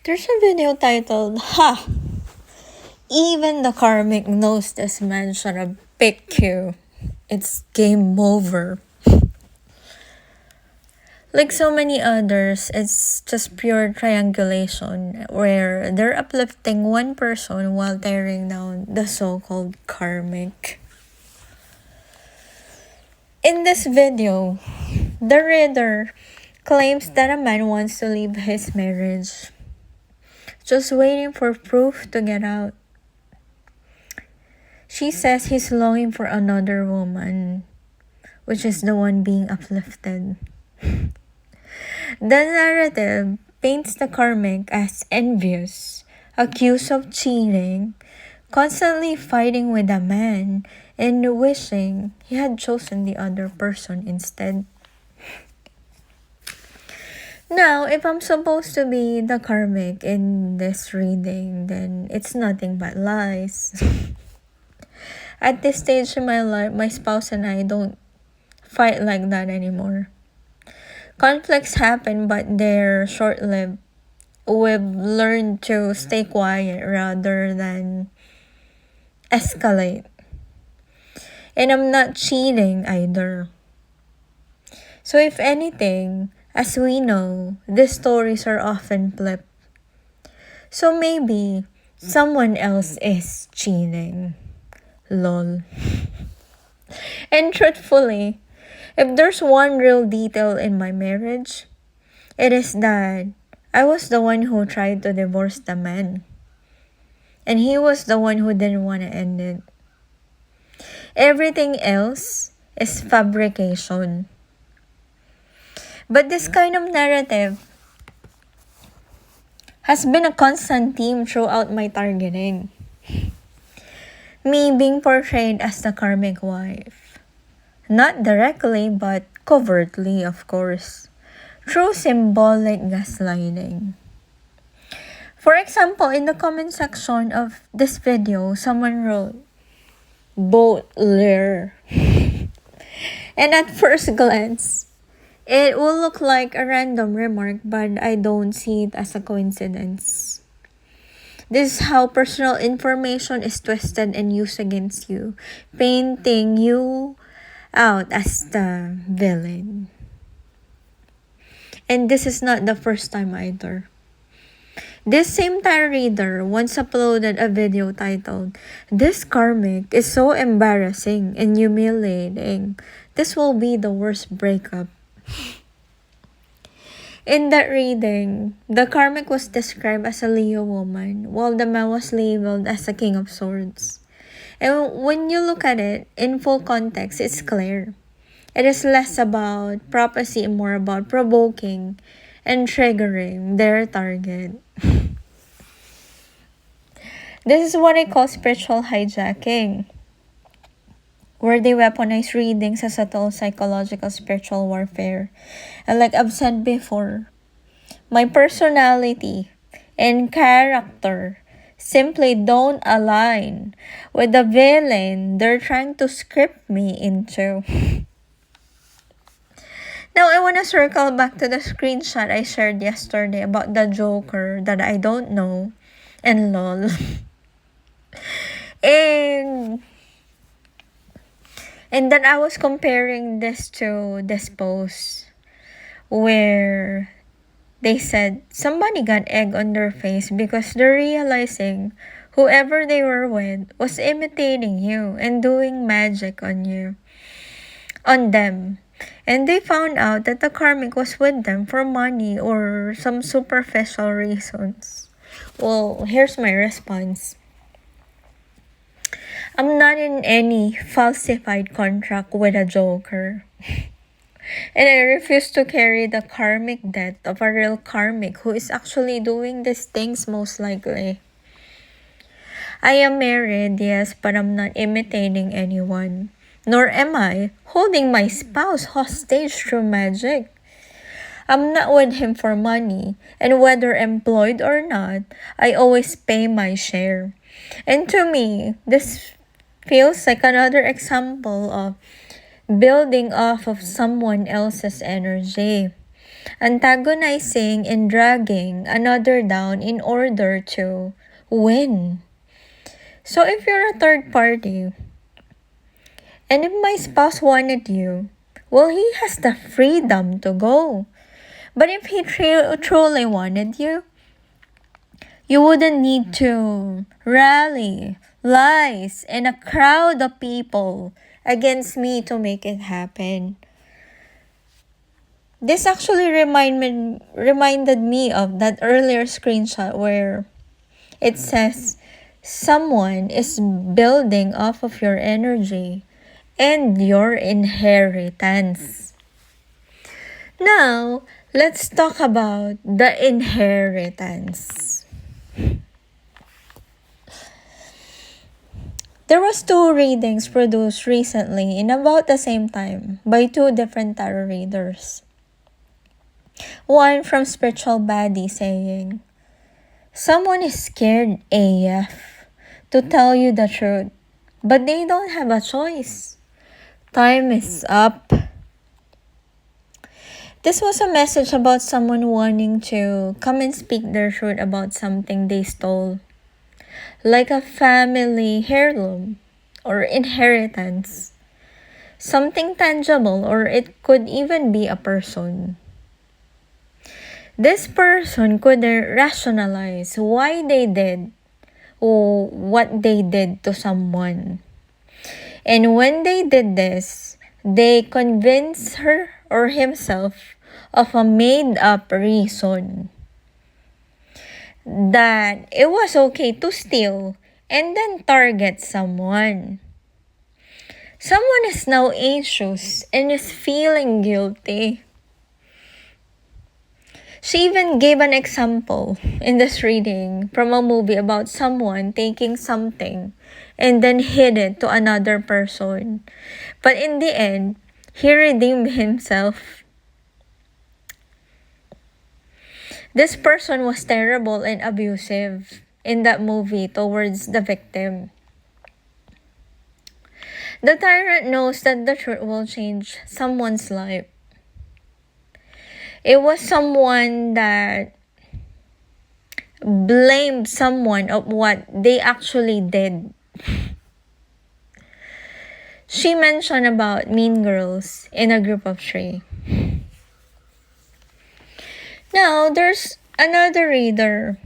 There's a video titled, Ha! Even the karmic knows this man should have picked you. It's game over. Like so many others, it's just pure triangulation where they're uplifting one person while tearing down the so-called karmic. In this video, the reader claims that a man wants to leave his marriage, just waiting for proof to get out. She says he's longing for another woman, which is the one being uplifted. The narrative paints the karmic as envious, accused of cheating, constantly fighting with a man, and wishing he had chosen the other person instead. Now, if I'm supposed to be the karmic in this reading, then it's nothing but lies. At this stage in my life, my spouse and I don't fight like that anymore. Conflicts happen, but they're short-lived. We've learned to stay quiet rather than escalate. And I'm not cheating either. So if anything, as we know, these stories are often flipped. So maybe someone else is cheating. Lol. And truthfully, if there's one real detail in my marriage, it is that I was the one who tried to divorce the man. And he was the one who didn't want to end it. Everything else is fabrication. But this kind of narrative has been a constant theme throughout my targeting. Me being portrayed as the karmic wife. Not directly, but covertly, of course, through symbolic gaslighting. For example, in the comment section of this video, someone wrote, "Both liar." And at first glance, it will look like a random remark, but I don't see it as a coincidence. This is how personal information is twisted and used against you, painting you out as the villain. And this is not the first time either. This same tarot reader once uploaded a video titled, "This karmic is so embarrassing and humiliating. This will be the worst breakup." In that reading, the karmic was described as a Leo woman, while the man was labeled as a King of Swords. And when you look at it in full context, it's clear. It is less about prophecy and more about provoking and triggering their target. This is what I call spiritual hijacking, where they weaponize readings as a tool psychological spiritual warfare. And like I've said before, my personality and character simply don't align with the villain they're trying to script me into. Now, I want to circle back to the screenshot I shared yesterday about the Joker that I don't know, and lol. And then I was comparing this to this post where they said somebody got egg on their face because they're realizing whoever they were with was imitating you and doing magic on them. And they found out that the karmic was with them for money or some superficial reasons. Well, here's my response. I'm not in any falsified contract with a Joker. And I refuse to carry the karmic debt of a real karmic who is actually doing these things most likely. I am married, yes, but I'm not imitating anyone. Nor am I holding my spouse hostage through magic. I'm not with him for money, and whether employed or not, I always pay my share. And to me, this feels like another example of building off of someone else's energy. antagonizing and dragging another down in order to win. So if you're a third party, and if my spouse wanted you, well, he has the freedom to go. But if he truly wanted you, you wouldn't need to rally lies and a crowd of people against me to make it happen. This actually reminded me of that earlier screenshot where it says someone is building off of your energy and your inheritance. Now, let's talk about the inheritance. There was 2 readings produced recently in about the same time by 2 different tarot readers. One from Spiritual Baddie saying, someone is scared AF to tell you the truth, but they don't have a choice. Time is up. This was a message about someone wanting to come and speak their truth about something they stole, like a family heirloom or inheritance, something tangible, or it could even be a person. This person could rationalize why they did or what they did to someone. And when they did this, they convinced her or himself of a made-up reason that it was okay to steal and then target someone. Someone is now anxious and is feeling guilty. She even gave an example in this reading from a movie about someone taking something and then hid it to another person. But in the end, he redeemed himself. This person was terrible and abusive in that movie towards the victim. The tyrant knows that the truth will change someone's life. It was someone that blamed someone of what they actually did. She mentioned about Mean Girls in a group of 3. Now, there's another reader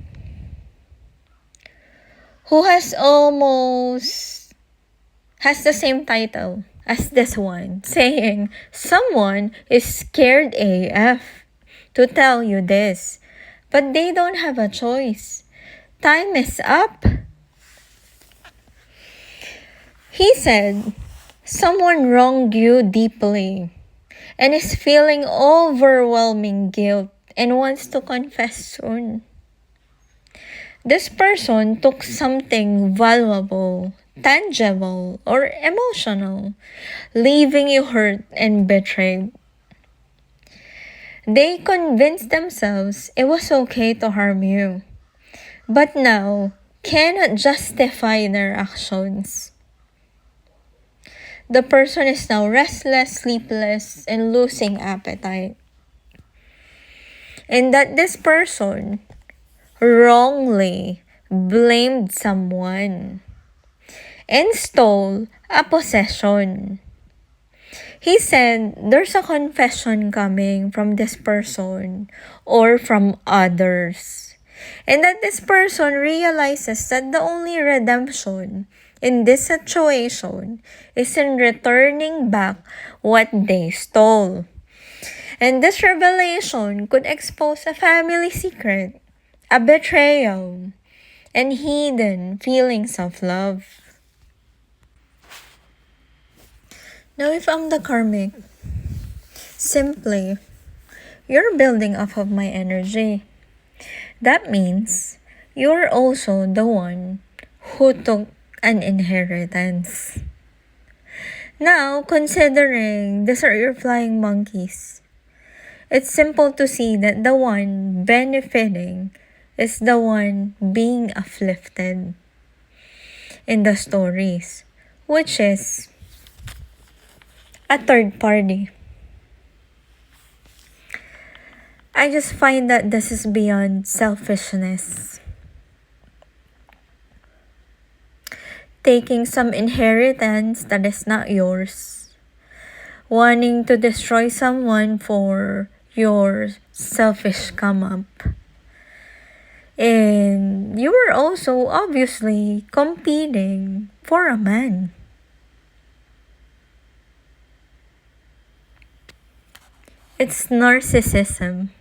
who has the same title as this one, saying, someone is scared AF to tell you this, but they don't have a choice. Time is up. He said, someone wronged you deeply and is feeling overwhelming guilt and wants to confess soon. This person took something valuable, tangible, or emotional, leaving you hurt and betrayed. They convinced themselves it was okay to harm you, but now cannot justify their actions. The person is now restless, sleepless, and losing appetite. And that this person wrongly blamed someone and stole a possession. He said there's a confession coming from this person or from others. And that this person realizes that the only redemption in this situation is in returning back what they stole. And this revelation could expose a family secret, a betrayal, and hidden feelings of love. Now, if I'm the karmic, simply, you're building off of my energy. That means you're also the one who took an inheritance. Now, considering these are your flying monkeys, it's simple to see that the one benefiting is the one being uplifted in the stories, which is a third party. I just find that this is beyond selfishness. Taking some inheritance that is not yours. Wanting to destroy someone for your selfish come up. And you were also obviously competing for a man. It's narcissism.